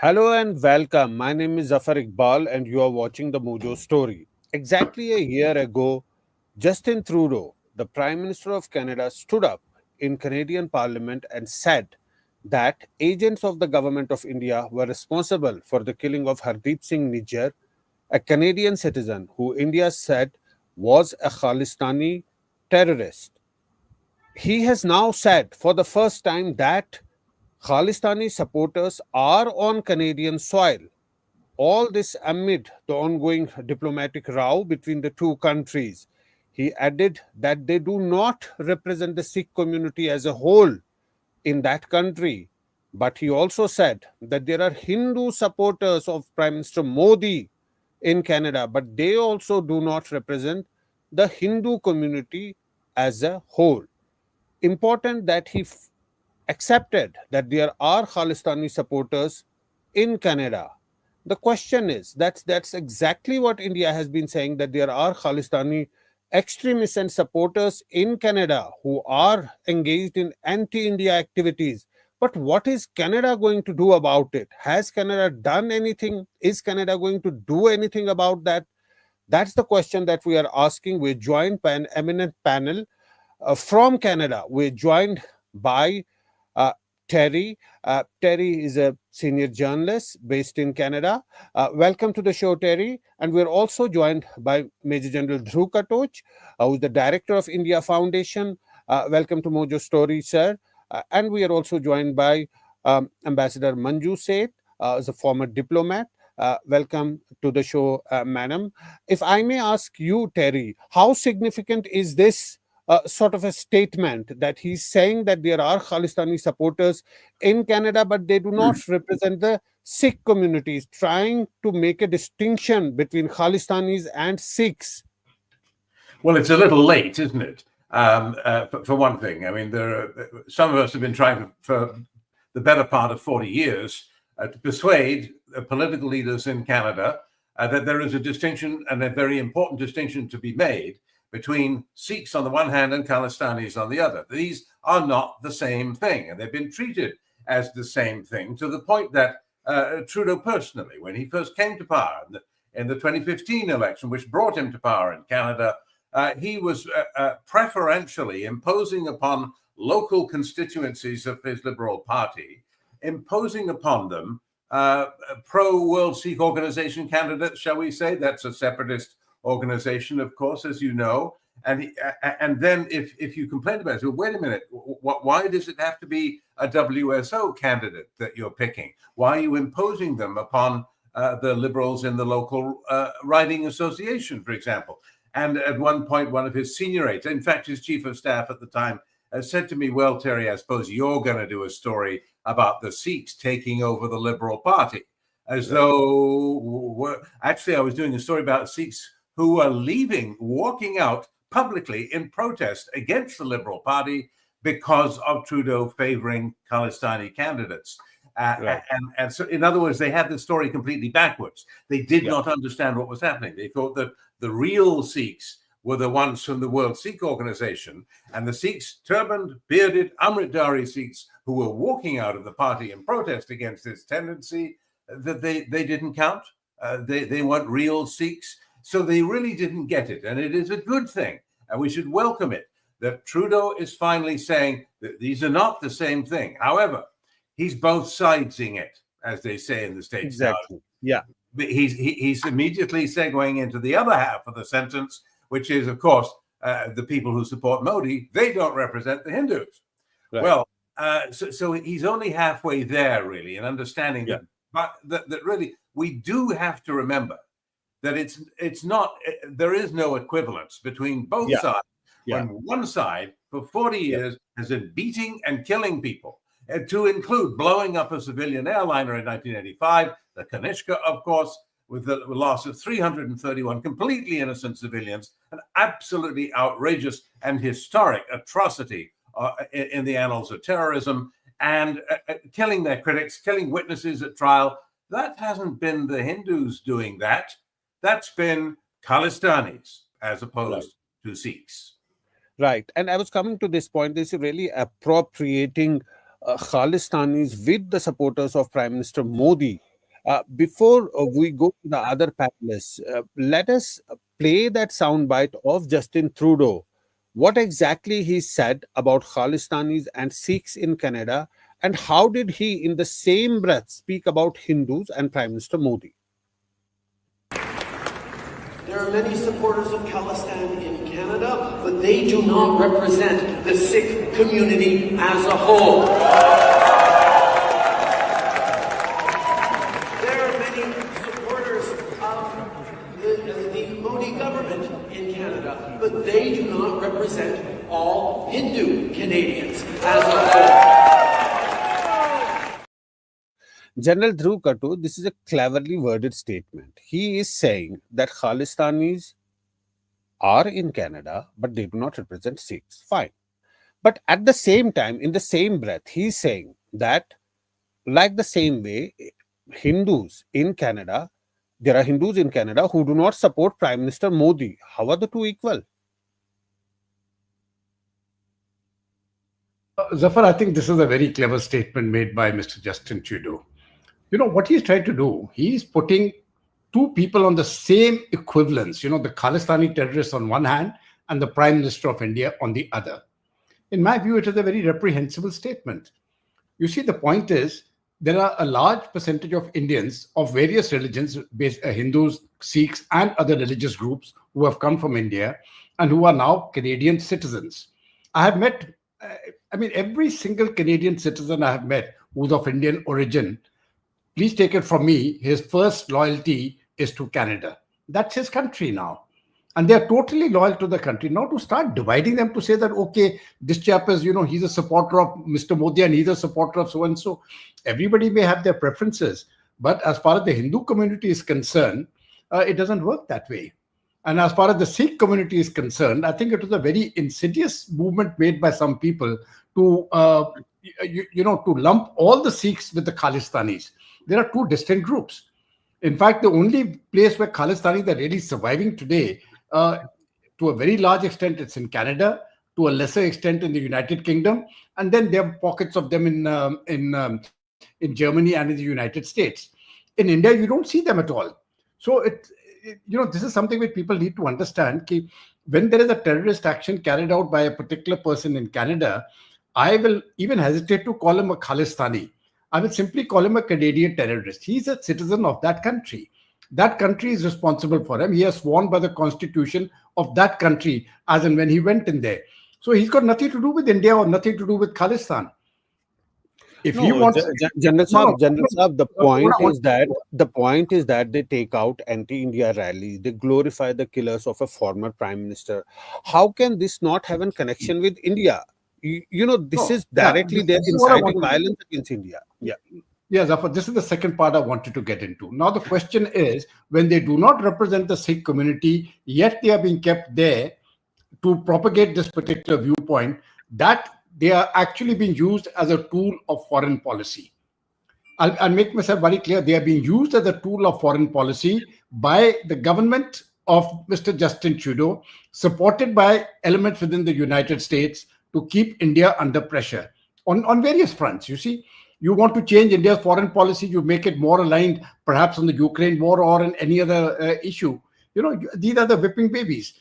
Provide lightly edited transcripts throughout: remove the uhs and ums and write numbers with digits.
Hello and welcome. My name is Zaffar Iqbal, and you are watching the Mojo Story. Exactly a year ago, Justin Trudeau, the Prime Minister of Canada, stood up in Canadian Parliament and said that agents of the Government of India were responsible for the killing of Hardeep Singh Nijjar, a Canadian citizen who India said was a Khalistani terrorist. He has now said for the first time that Khalistani supporters are on Canadian soil. All this amid the ongoing diplomatic row between the two countries. He added that they do not represent the Sikh community as a whole in that country. But he also said that there are Hindu supporters of Prime Minister Modi in Canada, but they also do not represent the Hindu community as a whole. Important that he accepted that there are Khalistani supporters in Canada. The question is that's exactly what India has been saying, that there are Khalistani extremists and supporters in Canada who are engaged in anti-India activities. But what is Canada going to do about it? Has Canada done anything? Is Canada going to do anything about that? That's the question that we are asking. We're joined by an eminent panel from Canada. We're joined by uh, Terry. Terry is a senior journalist based in Canada. Welcome to the show, Terry. And we're also joined by Major General Dhruv Katoch, who's the director of India Foundation. Welcome to Mojo Story, sir. And we are also joined by Ambassador Manju Seth, as a former diplomat. Welcome to the show, madam. If I may ask you, Terry, how significant is this sort of a statement that he's saying that there are Khalistani supporters in Canada, but they do not represent the Sikh communities, trying to make a distinction between Khalistanis and Sikhs? Well, it's a little late, isn't it? For one thing, I mean, some of us have been trying for the better part of 40 years to persuade political leaders in Canada that there is a distinction, and a very important distinction, to be made between Sikhs on the one hand and Khalistanis on the other. These are not the same thing, and they've been treated as the same thing, to the point that Trudeau personally, when he first came to power in the 2015 election, which brought him to power in Canada, he was preferentially imposing upon local constituencies of his Liberal Party, imposing upon them pro-World Sikh Organization candidates, shall we say. That's a separatist organization, of course, as you know. And then if you complain about it, well, wait a minute, why does it have to be a WSO candidate that you're picking? Why are you imposing them upon the Liberals in the local riding association, for example? And at one point, one of his senior aides, in fact, his chief of staff at the time, said to me, well, Terry, I suppose you're going to do a story about the Sikhs taking over the Liberal Party. As though, actually, I was doing a story about Sikhs who are leaving, walking out publicly in protest against the Liberal Party because of Trudeau favoring Khalistani candidates. Right. And so, in other words, they had the story completely backwards. They did not understand what was happening. They thought that the real Sikhs were the ones from the World Sikh Organization, and the Sikhs, turbaned, bearded, Amritdhari Sikhs, who were walking out of the party in protest against this tendency, that they didn't count. They weren't real Sikhs. So they really didn't get it. And it is a good thing, and we should welcome it, that Trudeau is finally saying that these are not the same thing. However, he's both sidesing it, as they say in the States. Exactly. Now. Yeah. He's immediately segueing into the other half of the sentence, which is, of course, the people who support Modi, they don't represent the Hindus. Right. Well, so he's only halfway there, really, in understanding that. But that really, we do have to remember that it's not, there is no equivalence between both sides. When one side for 40 years has been beating and killing people, to include blowing up a civilian airliner in 1985, the Kanishka, of course, with the loss of 331 completely innocent civilians, an absolutely outrageous and historic atrocity in the annals of terrorism, and killing their critics, killing witnesses at trial. That hasn't been the Hindus doing that. That's been Khalistanis as opposed to Sikhs. Right. And I was coming to this point. This is really appropriating Khalistanis with the supporters of Prime Minister Modi Before we go to the other panelists, let us play that soundbite of Justin Trudeau. What exactly he said about Khalistanis and Sikhs in Canada, and how did he, in the same breath, speak about Hindus and Prime Minister Modi? There are many supporters of Khalistan in Canada, but they do not represent the Sikh community as a whole. There are many supporters of the Modi government in Canada, but they do not represent all Hindu Canadians as a whole. General Dhruv Katoch, this is a cleverly worded statement. He is saying that Khalistanis are in Canada, but they do not represent Sikhs. Fine. But at the same time, in the same breath, he's saying that, like the same way, Hindus in Canada, there are Hindus in Canada who do not support Prime Minister Modi. How are the two equal? Zaffar, I think this is a very clever statement made by Mr. Justin Trudeau. You know, what he's trying to do, he's putting two people on the same equivalence, the Khalistani terrorists on one hand and the Prime Minister of India on the other. In my view, it is a very reprehensible statement. You see, the point is, there are a large percentage of Indians of various religions, Hindus, Sikhs, and other religious groups who have come from India and who are now Canadian citizens. I have met, every single Canadian citizen I have met who's of Indian origin, please take it from me, his first loyalty is to Canada. That's his country now. And they're totally loyal to the country. Now to start dividing them to say that, okay, this chap is, he's a supporter of Mr. Modi and he's a supporter of so-and-so. Everybody may have their preferences. But as far as the Hindu community is concerned, it doesn't work that way. And as far as the Sikh community is concerned, I think it was a very insidious movement made by some people to, to lump all the Sikhs with the Khalistanis. There are two distinct groups. In fact, the only place where Khalistanis are really surviving today, to a very large extent, it's in Canada, to a lesser extent in the United Kingdom, and then there are pockets of them in Germany and in the United States. In India, you don't see them at all. So this is something which people need to understand. When there is a terrorist action carried out by a particular person in Canada, I will even hesitate to call him a Khalistani. I will simply call him a Canadian terrorist. He's a citizen of that country. That country is responsible for him. He has sworn by the constitution of that country as and when he went in there. So he's got nothing to do with India or nothing to do with Khalistan. If he wants, General Saab, the point is that they take out anti-India rallies. They glorify the killers of a former prime minister. How can this not have a connection with India? This is directly they're inciting violence against India. Yeah, Zaffar, this is the second part I wanted to get into. Now, the question is, when they do not represent the Sikh community, yet they are being kept there to propagate this particular viewpoint, that they are actually being used as a tool of foreign policy. I'll make myself very clear. They are being used as a tool of foreign policy by the government of Mr. Justin Trudeau, supported by elements within the United States, to keep India under pressure on various fronts. You see, you want to change India's foreign policy, you make it more aligned perhaps on the Ukraine war or on any other issue. These are the whipping babies.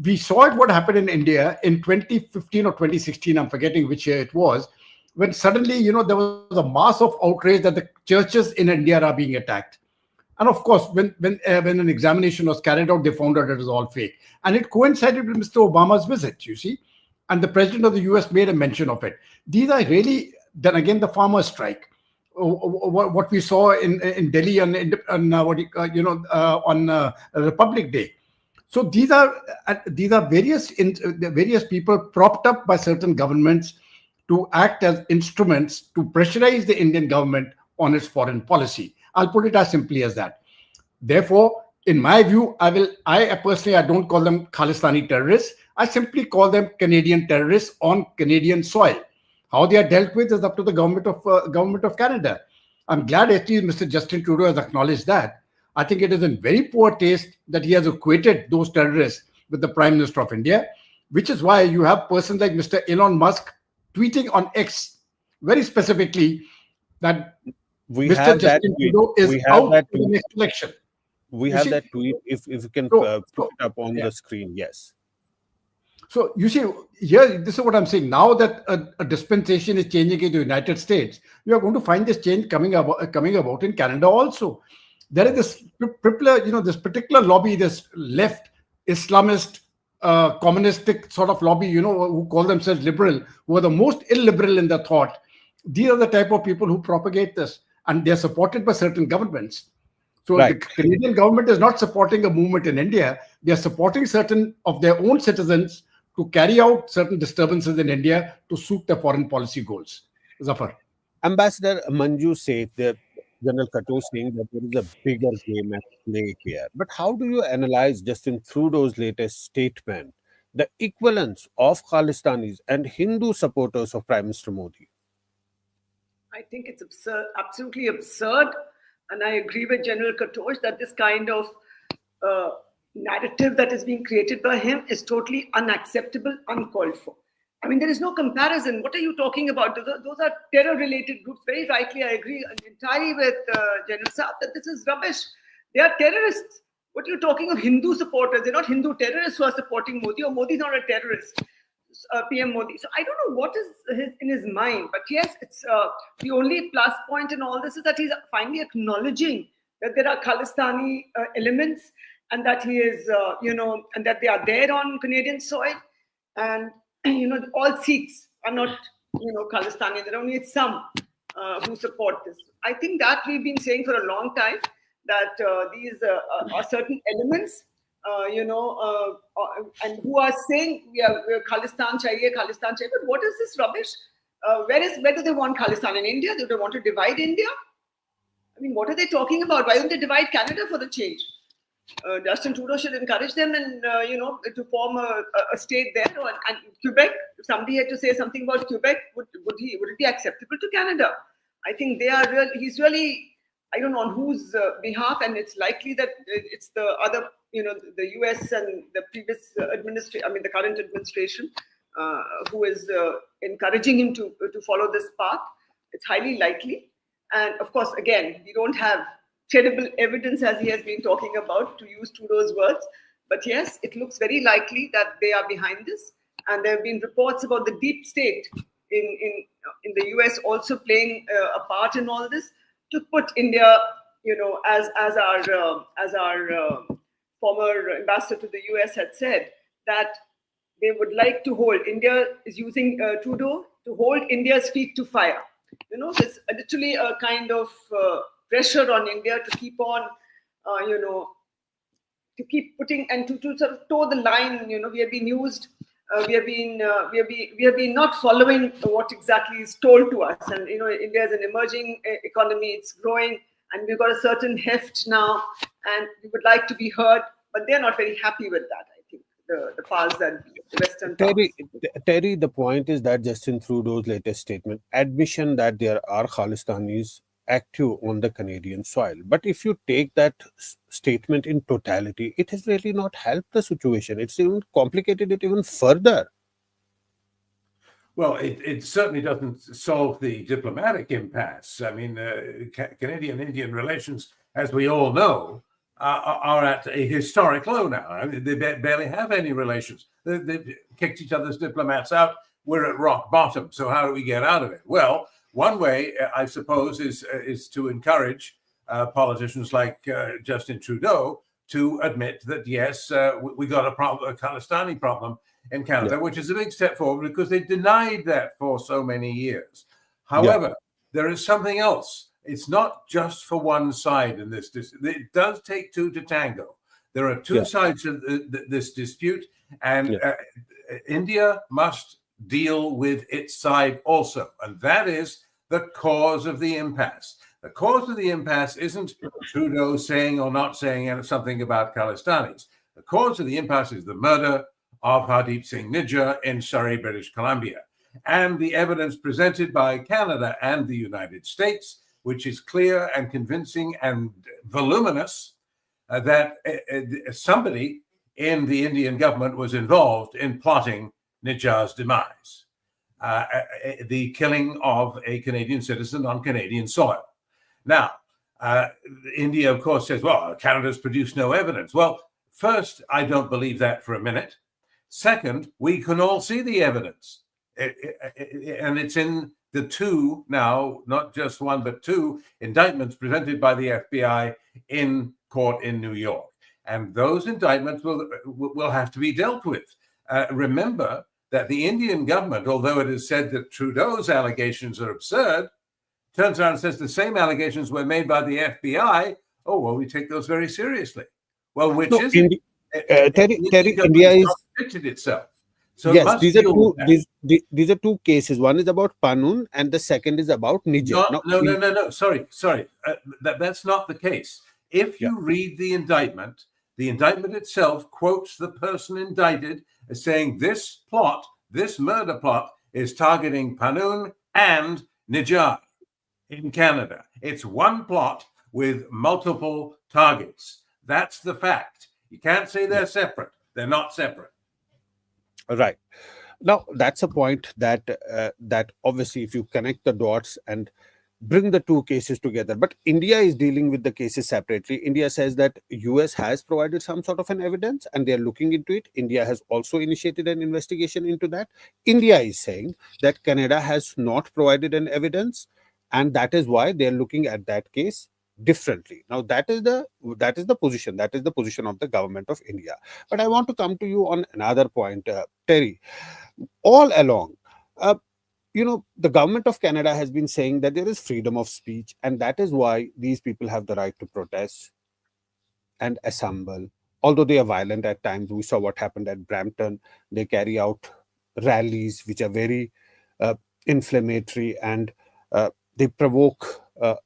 We saw it, what happened in India in 2015 or 2016, I'm forgetting which year it was, when suddenly, there was a mass of outrage that the churches in India are being attacked. And of course, when an examination was carried out, they found out it was all fake. And it coincided with Mr. Obama's visit, you see. And the president of the US made a mention of it. These are really, then again, the farmers' strike. What we saw in Delhi on Republic Day. So these are various people propped up by certain governments to act as instruments to pressurize the Indian government on its foreign policy. I'll put it as simply as that. Therefore, in my view, I don't call them Khalistani terrorists. I simply call them Canadian terrorists on Canadian soil. How they are dealt with is up to the government of Canada. I'm glad at least Mr. Justin Trudeau has acknowledged that. I think it is in very poor taste that he has equated those terrorists with the Prime Minister of India, which is why you have persons like Mr. Elon Musk tweeting on X very specifically that We Mr. have that Justin tweet. Trudeau is We have out that for the tweet. next election. We You have see, that tweet. If you can so, put it up on yeah. the screen, yes. So you see, here, this is what I'm saying. Now that a dispensation is changing in the United States, you are going to find this change coming about in Canada also. There is this this particular lobby, this left Islamist, communistic sort of lobby, who call themselves liberal, who are the most illiberal in their thought. These are the type of people who propagate this, and they're supported by certain governments. So the Right. Canadian government is not supporting a movement in India. They are supporting certain of their own citizens to carry out certain disturbances in India to suit their foreign policy goals. Zaffar. Ambassador Manju said that General Katoch saying that there is a bigger game at play here. But how do you analyze Justin Trudeau's latest statement, the equivalence of Khalistanis and Hindu supporters of Prime Minister Modi? I think it's absurd, absolutely absurd. And I agree with General Katoch that this kind of narrative that is being created by him is totally unacceptable, uncalled for. I mean, there is no comparison. What are you talking about? Those are terror-related groups. Very rightly, I agree entirely with General Saab that this is rubbish. They are terrorists. What are you talking of Hindu supporters? They're not Hindu terrorists who are supporting Modi, or Modi is not a terrorist. PM Modi. So I don't know what is in his mind, but yes, it's the only plus point in all this is that he's finally acknowledging that there are Khalistani elements, and that he is, and that they are there on Canadian soil, and all Sikhs are not, Khalistani. There are only some who support this. I think that we've been saying for a long time that these are certain elements. And who are saying we're Khalistan chahiye, but what is this rubbish? Where do they want Khalistan? In India? Do they want to divide India? I mean, what are they talking about? Why don't they divide Canada for the change? Justin Trudeau should encourage them and to form a state there. And Quebec, if somebody had to say something about Quebec, would it be acceptable to Canada? I think he's really, I don't know on whose behalf, and it's likely that it's the other, the US and the previous administration, the current administration, who is encouraging him to follow this path. It's highly likely. And of course, again, we don't have credible evidence, as he has been talking about, to use Trudeau's words. But yes, it looks very likely that they are behind this. And there have been reports about the deep state in the US also playing a part in all this, to put India, as our former ambassador to the US had said, that they would like to hold, India is using Trudeau to hold India's feet to fire. There's literally a kind of pressure on India to keep on, to keep putting and to sort of toe the line. We have been used. We have been not following what exactly is told to us. And India is an emerging economy; it's growing, and we've got a certain heft now, and we would like to be heard, but they're not very happy with that. I think the powers that be, the Western powers. Terry, the point is that Justin Trudeau's latest statement, admission that there are Khalistanis active on the Canadian soil. But if you take that statement in totality, it has really not helped the situation. It's even complicated it even further. Well, it certainly doesn't solve the diplomatic impasse. I mean, Canadian-Indian relations, as we all know, are at a historic low now. I mean, they barely have any relations. They've kicked each other's diplomats out. We're at rock bottom. So how do we get out of it? Well, one way, I suppose, is to encourage politicians like Justin Trudeau to admit that, yes, we got a Khalistani problem in Canada, which is a big step forward because they denied that for so many years. However, there is something else. It's not just for one side in this. It does take two to tango. There are two sides of this dispute, and India must deal with its side also, and that is the cause of the impasse. The cause of the impasse isn't Trudeau saying or not saying something about Khalistanis. The cause of the impasse is the murder of Hardeep Singh Nijjar in Surrey, British Columbia, and the evidence presented by Canada and the United States, which is clear and convincing and voluminous, that somebody in the Indian government was involved in plotting Nijjar's demise, the killing of a Canadian citizen on Canadian soil. Now, India, of course, says, well, Canada's produced no evidence. Well, first, I don't believe that for a minute. Second, we can all see the evidence. And it's in the two now, not just one, but two indictments presented by the FBI in court in New York. And those indictments will have to be dealt with. Remember that the Indian government, although it is said that Trudeau's allegations are absurd, turns around and says the same allegations were made by the FBI. Oh, well, we take those very seriously. Well, which is it? Terry, India is contradicted itself. So yes. These are two cases. One is about Pannun, and the second is about Niger. No. Sorry. That's not the case. If you read the indictment itself quotes the person indicted as saying this murder plot, is targeting Pannun and Niger in Canada. It's one plot with multiple targets. That's the fact. You can't say they're separate. They're not separate. Right. Now, that's a point that that obviously, if you connect the dots and bring the two cases together, but India is dealing with the cases separately. India says that US has provided some sort of an evidence and they're looking into it. India has also initiated an investigation into that. India is saying that Canada has not provided an evidence, and that is why they're looking at that case differently. Now, that is the position of the government of India. But I want to come to you on another point, Terry. All along, the government of Canada has been saying that there is freedom of speech, and that is why these people have the right to protest and assemble. Although they are violent at times, we saw what happened at Brampton. They carry out rallies which are very inflammatory, and they provoke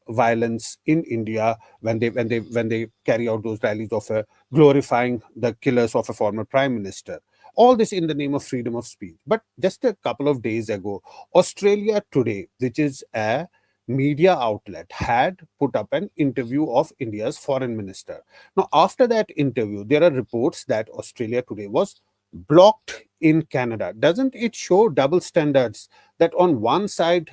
violence in India when they carry out those rallies of glorifying the killers of a former prime minister. All this in the name of freedom of speech. But just a couple of days ago, Australia Today, which is a media outlet, had put up an interview of India's foreign minister. Now, after that interview, there are reports that Australia Today was blocked in Canada. Doesn't it show double standards that on one side,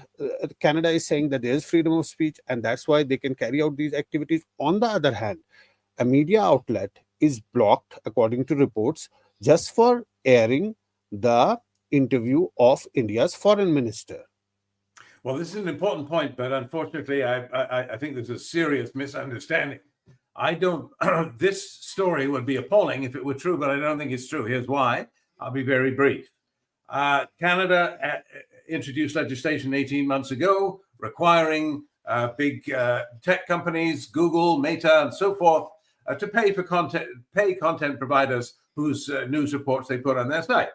Canada is saying that there is freedom of speech and that's why they can carry out these activities? On the other hand, a media outlet is blocked, according to reports, just for airing the interview of India's foreign minister. Well, this is an important point, but unfortunately, I think there's a serious misunderstanding. This story would be appalling if it were true, but I don't think it's true. Here's why. I'll be very brief. Canada introduced legislation 18 months ago requiring big tech companies, Google, Meta, and so forth, to pay content providers whose news reports they put on their site.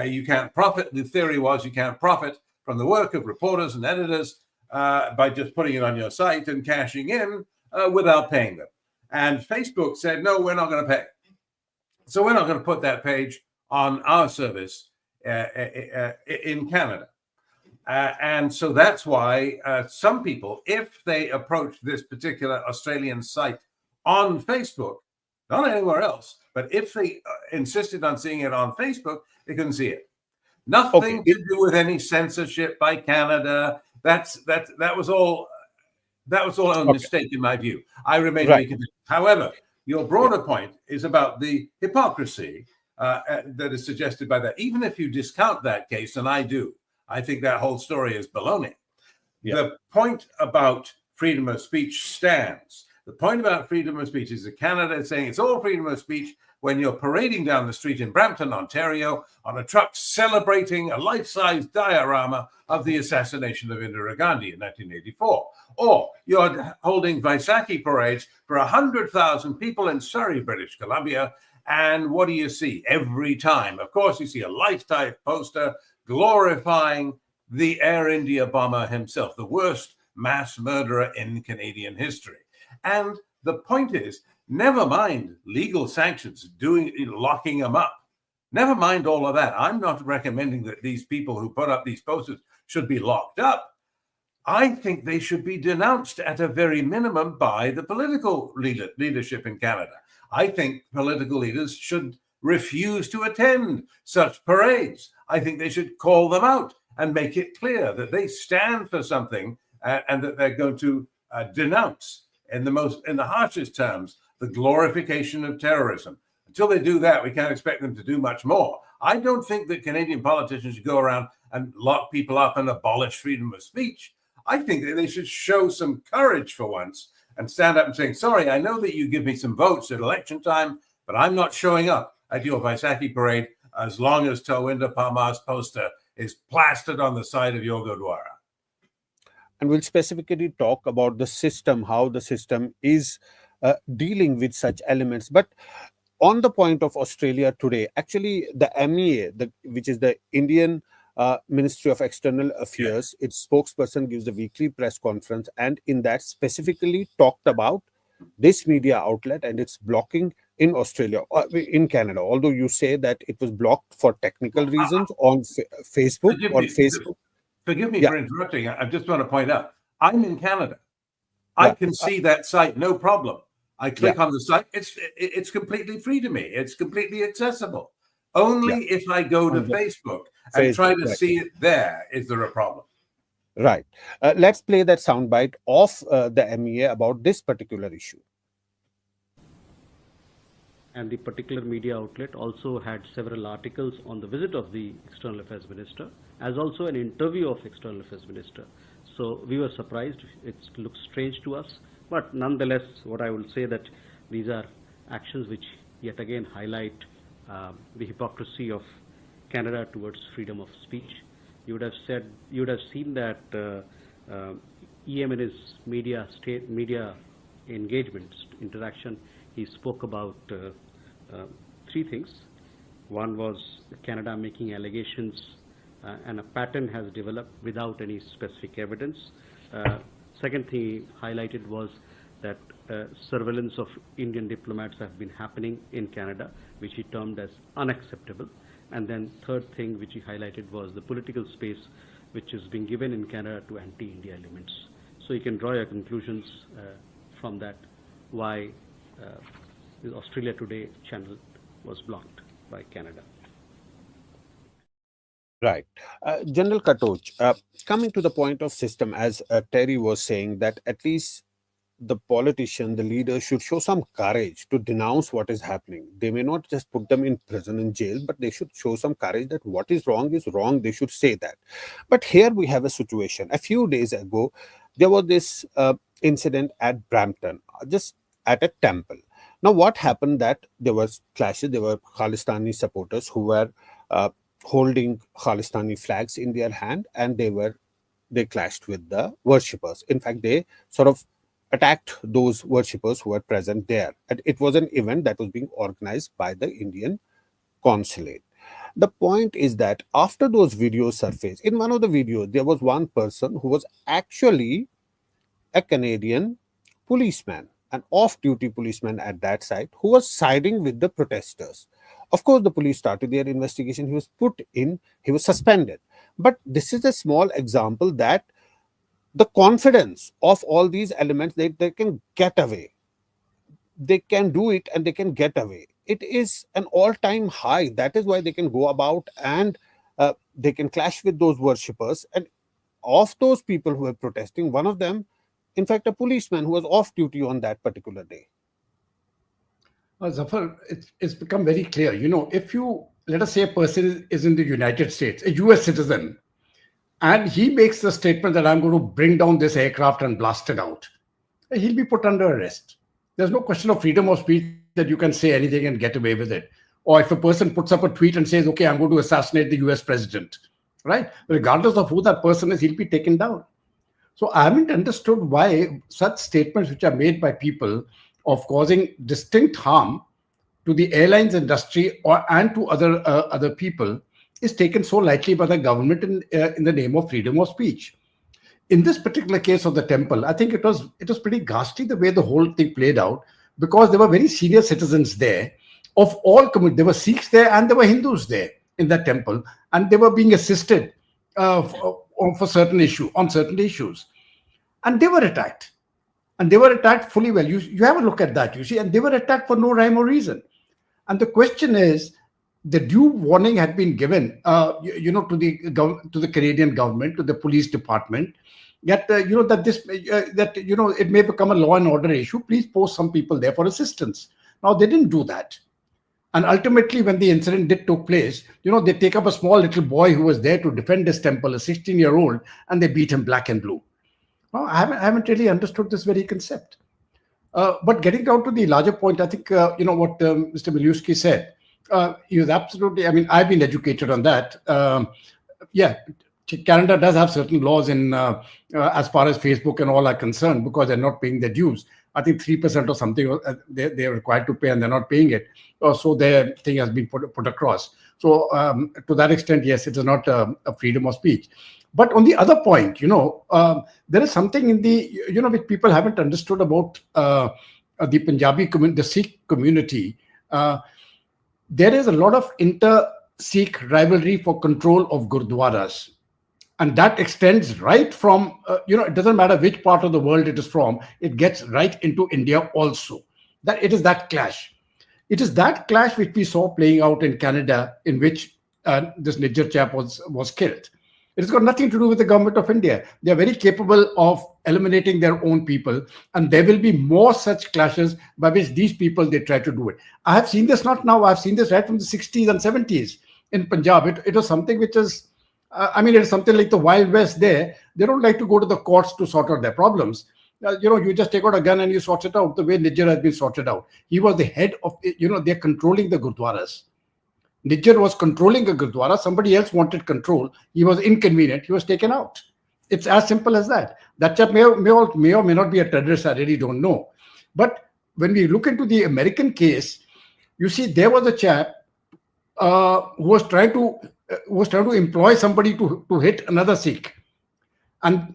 You can't profit. The theory was you can't profit from the work of reporters and editors by just putting it on your site and cashing in without paying them. And Facebook said, no, we're not going to pay. So we're not going to put that page on our service in Canada. And so that's why some people, if they approach this particular Australian site on Facebook, not anywhere else, but if they insisted on seeing it on Facebook, they couldn't see it. Nothing to do with any censorship by Canada. That was all a mistake in my view. I remain very convinced. However, your broader point is about the hypocrisy that is suggested by that. Even if you discount that case, and I do, I think that whole story is baloney. Yeah. The point about freedom of speech stands. The point about freedom of speech is that Canada is saying it's all freedom of speech when you're parading down the street in Brampton, Ontario, on a truck celebrating a life-size diorama of the assassination of Indira Gandhi in 1984. Or you're holding Vaisakhi parades for 100,000 people in Surrey, British Columbia, and what do you see every time? Of course, you see a life-size poster glorifying the Air India bomber himself, the worst mass murderer in Canadian history. And the point is, never mind legal sanctions, locking them up. Never mind all of that. I'm not recommending that these people who put up these posters should be locked up. I think they should be denounced at a very minimum by the political leadership in Canada. I think political leaders should refuse to attend such parades. I think they should call them out and make it clear that they stand for something and that they're going to denounce in the harshest terms the glorification of terrorism. Until they do that, we can't expect them to do much more. I don't think that Canadian politicians should go around and lock people up and abolish freedom of speech. I think that they should show some courage for once and stand up and say, sorry, I know that you give me some votes at election time, but I'm not showing up at your Vaisakhi parade as long as Talwinda Parmar's poster is plastered on the side of your Gurdwara. And we'll specifically talk about the system, how the system is dealing with such elements. But on the point of Australia today, actually the MEA, which is the Indian Ministry of External Affairs, its spokesperson gives the weekly press conference, and in that specifically talked about this media outlet and its blocking in Australia, in Canada. Although you say that it was blocked for technical reasons on Facebook. Forgive me for interrupting. I just want to point out, I'm in Canada. I can see that site, no problem. I click on the site. It's completely free to me. It's completely accessible. Only if I go to Facebook and try to see it there is there a problem. Right. Let's play that soundbite of the MEA about this particular issue. And the particular media outlet also had several articles on the visit of the External Affairs Minister, as also an interview of External Affairs Minister. So we were surprised. It looks strange to us. But nonetheless, what I will say that these are actions which yet again highlight the hypocrisy of Canada towards freedom of speech. You would have seen that EM in his media engagement interaction, he spoke about three things. One was Canada making allegations and a pattern has developed without any specific evidence. Second thing he highlighted was that surveillance of Indian diplomats have been happening in Canada, which he termed as unacceptable. And then third thing which he highlighted was the political space which is being given in Canada to anti-India elements. So you can draw your conclusions from that why the Australia Today channel was blocked by Canada. Right. General Katoch, coming to the point of system, as Terry was saying, that at least the politician, the leader should show some courage to denounce what is happening. They may not just put them in prison and jail, but they should show some courage that what is wrong is wrong. They should say that. But here we have a situation. A few days ago, there was this incident at Brampton, just at a temple. Now, what happened that there was clashes. There were Khalistani supporters who were holding Khalistani flags in their hand, and they clashed with the worshippers. In fact, they sort of attacked those worshippers who were present there. And it was an event that was being organized by the Indian consulate. The point is that after those videos surfaced, in one of the videos, there was one person who was actually a Canadian policeman, an off-duty policeman at that site, who was siding with the protesters. Of course, the police started their investigation. He was suspended. But this is a small example that the confidence of all these elements, they can get away. They can do it and they can get away. It is an all-time high. That is why they can go about and they can clash with those worshippers. And of those people who were protesting, one of them, in fact, a policeman who was off duty on that particular day. Zaffar, it's become very clear. If let us say a person is in the United States, a US citizen, and he makes the statement that I'm going to bring down this aircraft and blast it out, he'll be put under arrest. There's no question of freedom of speech that you can say anything and get away with it. Or if a person puts up a tweet and says, okay, I'm going to assassinate the US president, right? Regardless of who that person is, he'll be taken down. So I haven't understood why such statements which are made by people of causing distinct harm to the airlines industry and to other people is taken so lightly by the government in the name of freedom of speech. In this particular case of the temple, I think it was pretty ghastly the way the whole thing played out, because there were very senior citizens there of all communities. There were Sikhs there and there were Hindus there in that temple, and they were being assisted on certain issues, and they were attacked. And they were attacked fully well. You have a look at that, you see, and they were attacked for no rhyme or reason. And the question is, the due warning had been given, to the Canadian government, to the police department, that it may become a law and order issue. Please post some people there for assistance. Now they didn't do that. And ultimately, when the incident took place, they take up a small little boy who was there to defend this temple, a 16-year-old, and they beat him black and blue. Now, I haven't really understood this very concept. But getting down to the larger point, I think, what Mr. Milewski said, he was absolutely, I mean, I've been educated on that. Canada does have certain laws in as far as Facebook and all are concerned, because they're not paying their dues. I think 3% or something they're required to pay, and they're not paying it. So their thing has been put across. So to that extent, yes, it is not a freedom of speech. But on the other point, there is something in the, which people haven't understood about the Punjabi community, the Sikh community. There is a lot of inter-Sikh rivalry for control of Gurdwaras. And that extends right from, it doesn't matter which part of the world it is from, it gets right into India also. That it is that clash. It is that clash which we saw playing out in Canada, in which this Niger chap was killed. It has got nothing to do with the government of India. They are very capable of eliminating their own people, and there will be more such clashes by which these people, they try to do it. I have seen this not now, I've seen this right from the 60s and 70s in Punjab. It was something which is, it is something like the Wild West there. They don't like to go to the courts to sort out their problems. You just take out a gun and you sort it out the way Niger has been sorted out. He was the head of, they're controlling the Gurdwaras. Niger was controlling a Gurdwara. Somebody else wanted control. He was inconvenient. He was taken out. It's as simple as that. That chap may or may not be a terrorist. I really don't know. But when we look into the American case, you see there was a chap who was trying to employ somebody to hit another Sikh. And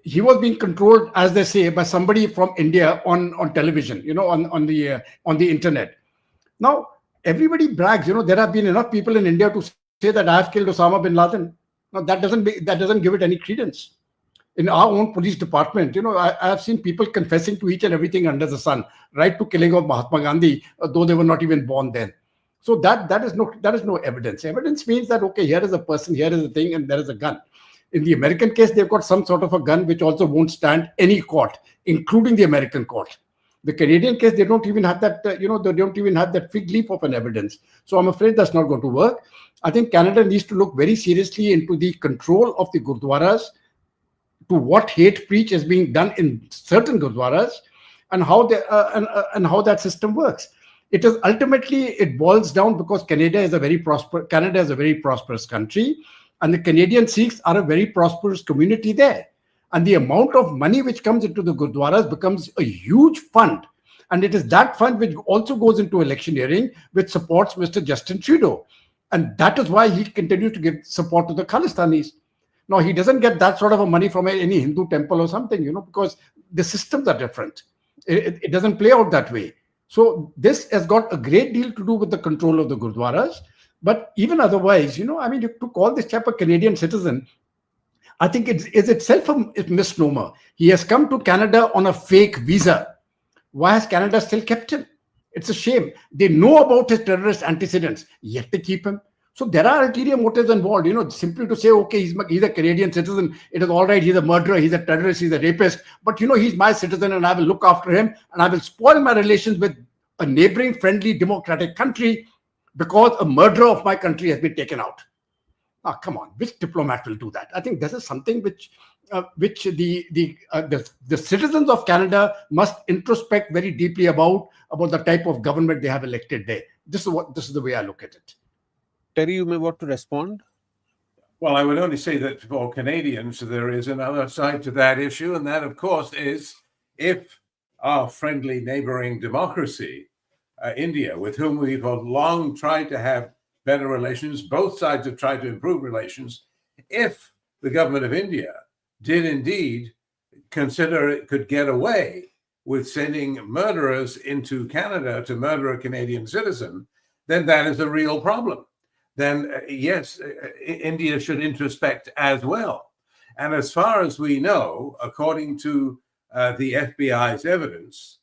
he was being controlled, as they say, by somebody from India on television, on the internet. Now, everybody brags, there have been enough people in India to say that I have killed Osama bin Laden. Now, that doesn't give it any credence. In our own police department, I have seen people confessing to each and everything under the sun, right to killing of Mahatma Gandhi, though they were not even born then. So that is no evidence. Evidence means that, okay, here is a person, here is a thing, and there is a gun. In the American case, they've got some sort of a gun which also won't stand any court, including the American court. The Canadian case, they don't even have that, they don't even have that fig leaf of an evidence. So I'm afraid that's not going to work. I think Canada needs to look very seriously into the control of the Gurdwaras, to what hate preach is being done in certain Gurdwaras, and how that system works. It is ultimately, it boils down because Canada is a very prosperous country, and the Canadian Sikhs are a very prosperous community there. And the amount of money which comes into the Gurdwaras becomes a huge fund. And it is that fund which also goes into electioneering, which supports Mr. Justin Trudeau. And that is why he continues to give support to the Khalistanis. Now, he doesn't get that sort of a money from any Hindu temple or something, because the systems are different. It doesn't play out that way. So this has got a great deal to do with the control of the Gurdwaras. But even otherwise, to call this chap a Canadian citizen, I think it is itself a misnomer. He has come to Canada on a fake visa. Why has Canada still kept him? It's a shame. They know about his terrorist antecedents, yet they keep him. So there are ulterior motives involved, simply to say, okay, he's a Canadian citizen. It is all right. He's a murderer. He's a terrorist. He's a rapist. But, he's my citizen and I will look after him and I will spoil my relations with a neighboring, friendly, democratic country because a murderer of my country has been taken out. Come on, which diplomat will do that? I think this is something which the citizens of Canada must introspect very deeply about the type of government they have elected there. This is the way I look at it. Terry, you may want to respond. Well, I would only say that for Canadians, there is another side to that issue, and that, of course, is if our friendly neighboring democracy, India, with whom we've long tried to have better relations, both sides have tried to improve relations, if the government of India did indeed consider it could get away with sending murderers into Canada to murder a Canadian citizen, then that is a real problem. Then, yes, India should introspect as well. And as far as we know, according to the FBI's evidence,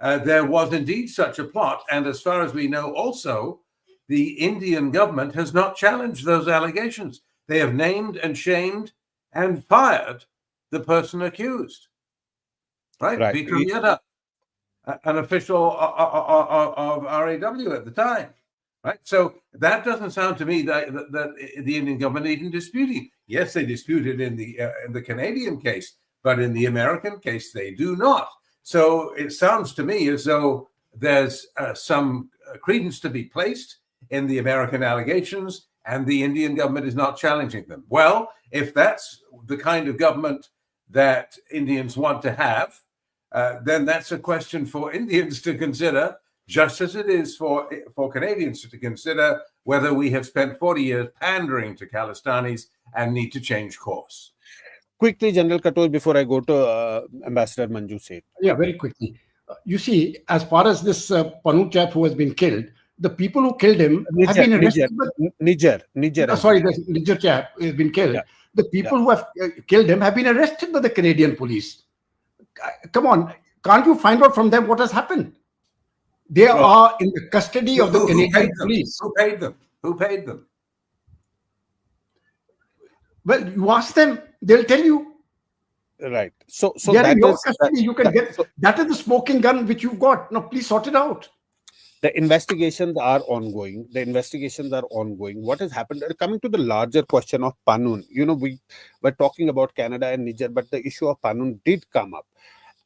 there was indeed such a plot. And as far as we know also, the Indian government has not challenged those allegations. They have named and shamed and fired the person accused. Right? Right. Vikram Yadav, an official of RAW at the time. Right? So that doesn't sound to me that the Indian government even disputing. Yes, they disputed in the Canadian case, but in the American case, they do not. So it sounds to me as though there's some credence to be placed in the American allegations, and the Indian government is not challenging them. Well, if that's the kind of government that Indians want to have, then that's a question for Indians to consider, just as it is for Canadians to consider whether we have spent 40 years pandering to Khalistanis and need to change course. Quickly, General Katoch, before I go to Ambassador Manju Seth. Yeah, very quickly. You see, as far as this Pannun chap who has been killed, the people who killed him have been arrested. Niger. Sorry, the Niger chap has been killed. Yeah. The people who have killed him have been arrested by the Canadian police. Come on, can't you find out from them what has happened? They are in the custody of the Canadian police. Who paid them? Who paid them? Well, you ask them, they'll tell you. Right. So They're that in your is custody. You can get that is the smoking gun which you've got. Now, please sort it out. the investigations are ongoing. What has happened? Coming to the larger question of Pannun, we were talking about Canada and Niger, but the issue of Pannun did come up.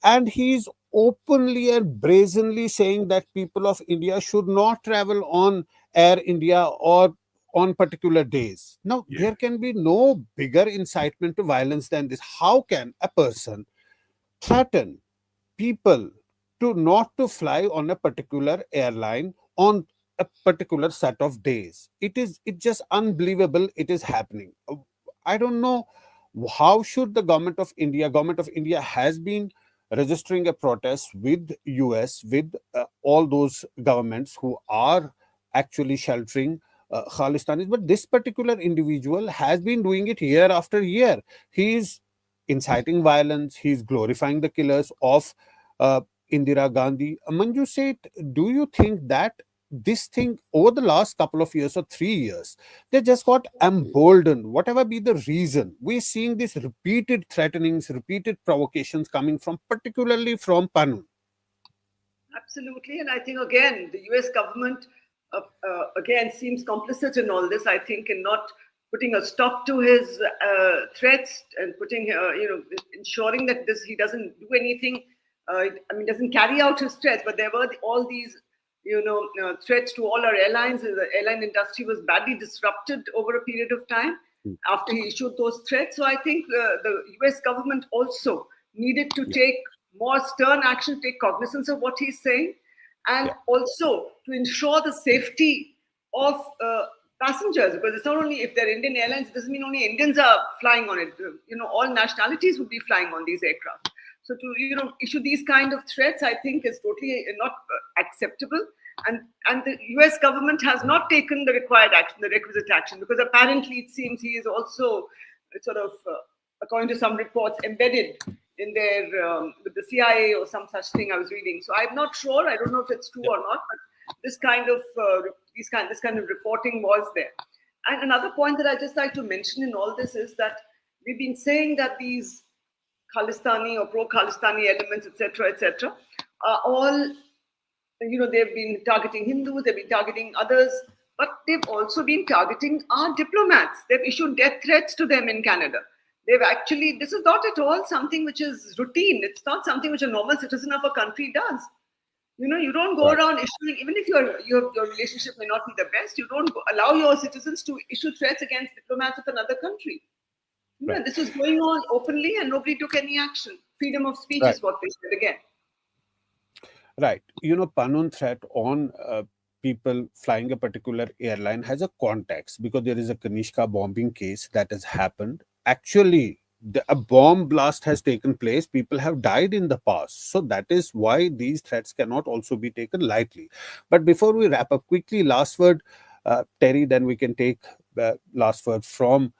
And he's openly and brazenly saying that people of India should not travel on Air India or on particular days. Now, there can be no bigger incitement to violence than this. How can a person threaten people to not to fly on a particular airline on a particular set of days? It's just unbelievable it is happening. I don't know how should the government of India has been registering a protest with US, with all those governments who are actually sheltering Khalistanis, but this particular individual has been doing it year after year. He is inciting violence. He is glorifying the killers of Indira Gandhi. Manju said, do you think that this thing over the last couple of years or 3 years, they just got emboldened, whatever be the reason? We're seeing these repeated threatenings, repeated provocations coming from, particularly from Pannun. Absolutely. And I think, again, the US government, again, seems complicit in all this, I think, in not putting a stop to his threats and putting, ensuring that he doesn't do anything, doesn't carry out his threats. But there were all these, threats to all our airlines. The airline industry was badly disrupted over a period of time after he issued those threats. So I think the US government also needed to take more stern action, take cognizance of what he's saying, and also to ensure the safety of passengers, because it's not only if they're Indian airlines, it doesn't mean only Indians are flying on it. All nationalities would be flying on these aircraft. So to issue these kind of threats, I think is totally not acceptable. And the US government has not taken the required action, the requisite action, because apparently it seems he is also sort of, according to some reports, embedded in their with the CIA or some such thing I was reading. So I'm not sure. I don't know if it's true or not, but this kind of reporting was there. And another point that I just like to mention in all this is that we've been saying that these Khalistani or pro-Khalistani elements, etc., are all, they've been targeting Hindus, they've been targeting others, but they've also been targeting our diplomats. They've issued death threats to them in Canada. This is not at all something which is routine. It's not something which a normal citizen of a country does. You don't go around issuing, even if your relationship may not be the best, you don't allow your citizens to issue threats against diplomats of another country. This was going on openly and nobody took any action. Freedom of speech is what they said again. Right. Pannun threat on people flying a particular airline has a context, because there is a Kanishka bombing case that has happened. Actually, a bomb blast has taken place. People have died in the past. So that is why these threats cannot also be taken lightly. But before we wrap up, quickly, last word, Terry, then we can take last word from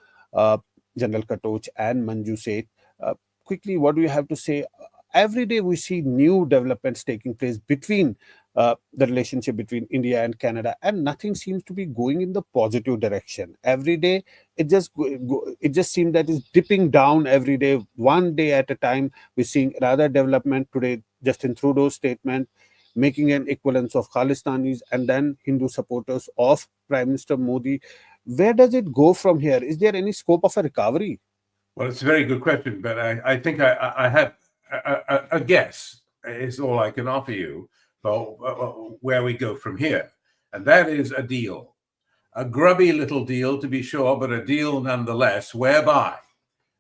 General Katoch and Manju Seth. Quickly, what do you have to say? Every day we see new developments taking place between the relationship between India and Canada, and nothing seems to be going in the positive direction. Every day, it just seems that it's dipping down every day, one day at a time. We're seeing another development today. Justin Trudeau's statement making an equivalence of Khalistanis and then Hindu supporters of Prime Minister Modi. Where does it go from here? Is there any scope of a recovery? Well, it's a very good question, but I think I have a guess is all I can offer you for where we go from here. And that is a deal, a grubby little deal to be sure, but a deal nonetheless, whereby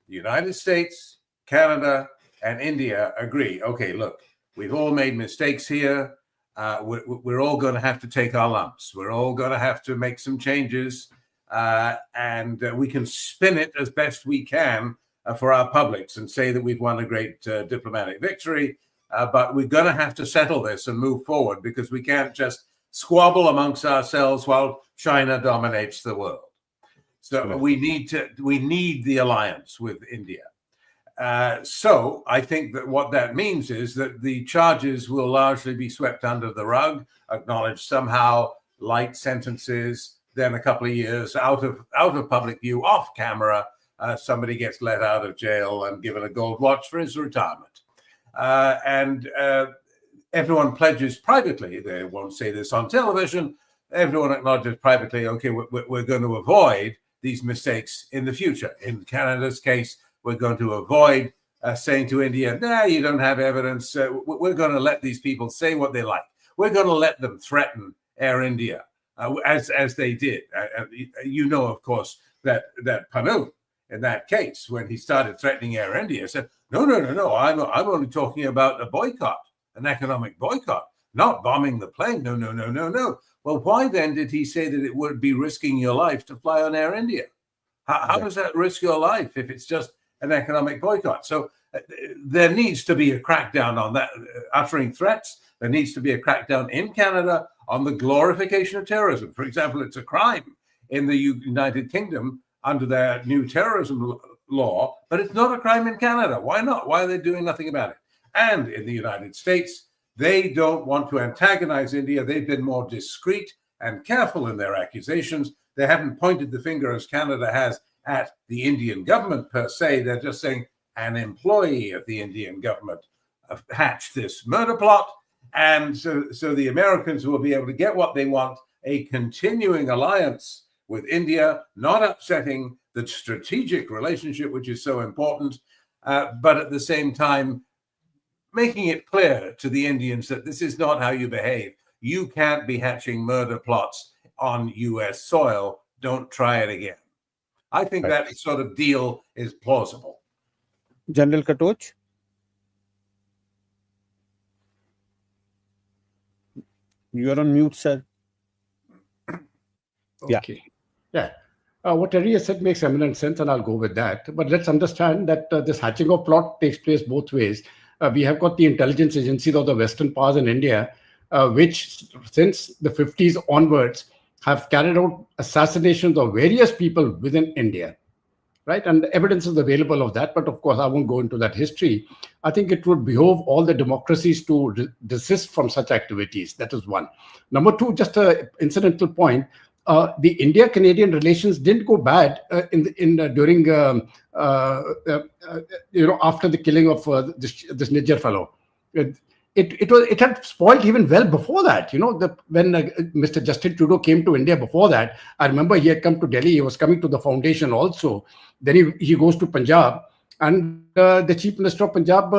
the United States, Canada, and India agree, okay, look, we've all made mistakes here. We're all going to have to take our lumps. We're all going to have to make some changes. And we can spin it as best we can for our publics and say that we've won a great diplomatic victory. But we're going to have to settle this and move forward, because we can't just squabble amongst ourselves while China dominates the world. So we need the alliance with India. So I think that what that means is that the charges will largely be swept under the rug, acknowledged somehow, light sentences, then a couple of years out of public view, off camera, somebody gets let out of jail and given a gold watch for his retirement. And everyone pledges privately, they won't say this on television, everyone acknowledges privately, okay, we're going to avoid these mistakes in the future. In Canada's case, we're going to avoid saying to India, nah, you don't have evidence. We're going to let these people say what they like. We're going to let them threaten Air India, as they did. You know, of course, that Pannun, in that case, when he started threatening Air India, said, no, I'm only talking about a boycott, an economic boycott, not bombing the plane. No. Well, why then did he say that it would be risking your life to fly on Air India? How does that risk your life if it's just an economic boycott? So there needs to be a crackdown on that, uttering threats. There needs to be a crackdown in Canada on the glorification of terrorism. For example, it's a crime in the United Kingdom under their new terrorism law, but it's not a crime in Canada. Why not? Why are they doing nothing about it? And in the United States, they don't want to antagonize India. They've been more discreet and careful in their accusations. They haven't pointed the finger, as Canada has, at the Indian government per se. They're just saying an employee of the Indian government hatched this murder plot. And so the Americans will be able to get what they want, a continuing alliance with India, not upsetting the strategic relationship, which is so important, but at the same time, making it clear to the Indians that this is not how you behave. You can't be hatching murder plots on US soil. Don't try it again. I think that sort of deal is plausible. General Katoch? You're on mute, sir. Okay. Yeah. What Terry has said makes eminent sense, and I'll go with that. But let's understand that this hatching of plot takes place both ways. We have got the intelligence agencies of the Western powers in India, which since the 50s onwards have carried out assassinations of various people within India, right? And the evidence is available of that. But of course, I won't go into that history. I think it would behove all the democracies to desist from such activities. That is one. Number two, just an incidental point. The India-Canadian relations didn't go bad during after the killing of this Nijjar fellow. It had spoiled even well before that. When Mr. Justin Trudeau came to India before that, I remember he had come to Delhi. He was coming to the foundation also. Then he goes to Punjab, and the Chief Minister of Punjab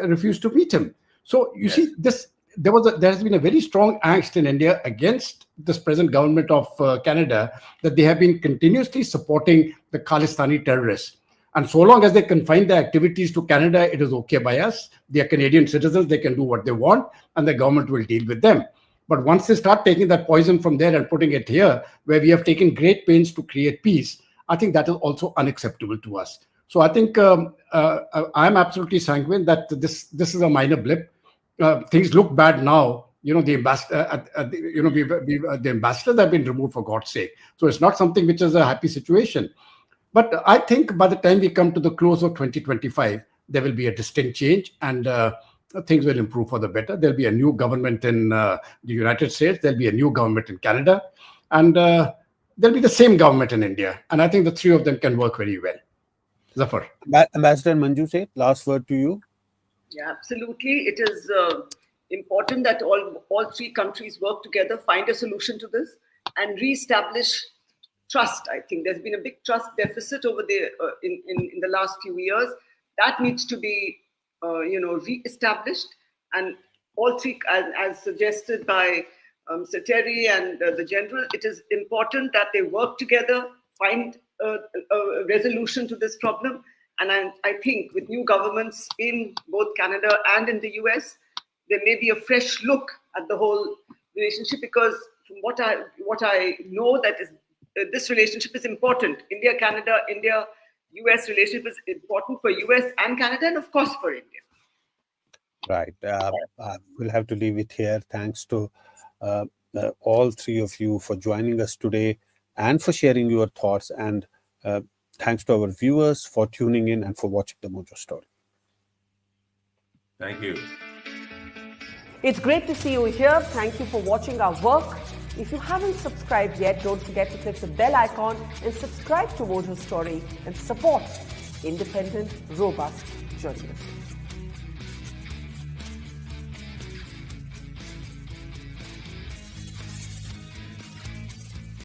refused to meet him. So you see this. There has been a very strong angst in India against this present government of Canada, that they have been continuously supporting the Khalistani terrorists. And so long as they confine their activities to Canada, it is okay by us. They are Canadian citizens. They can do what they want, and the government will deal with them. But once they start taking that poison from there and putting it here, where we have taken great pains to create peace, I think that is also unacceptable to us. So I think I'm absolutely sanguine that this is a minor blip. Things look bad now. The ambassadors have been removed, for God's sake. So it's not something which is a happy situation. But I think by the time we come to the close of 2025, there will be a distinct change, and things will improve for the better. There'll be a new government in the United States. There'll be a new government in Canada. And there'll be the same government in India. And I think the three of them can work very well. Zaffar. Ambassador Manju, say, last word to you. Yeah, absolutely. It is important that all three countries work together, find a solution to this, and re-establish trust. I think there's been a big trust deficit over the in the last few years. That needs to be re-established, and all three, as suggested by Mr. Terry and the General, it is important that they work together, find a resolution to this problem. And I think with new governments in both Canada and in the US, there may be a fresh look at the whole relationship, because from what I know, that is this relationship is important. India-Canada, India-US relationship is important for US and Canada, and of course for India. Right. We'll have to leave it here. Thanks to all three of you for joining us today and for sharing your thoughts. And thanks to our viewers for tuning in and for watching the Mojo Story. Thank you. It's great to see you here. Thank you for watching our work. If you haven't subscribed yet, don't forget to click the bell icon and subscribe to Mojo Story and support independent, robust journalism.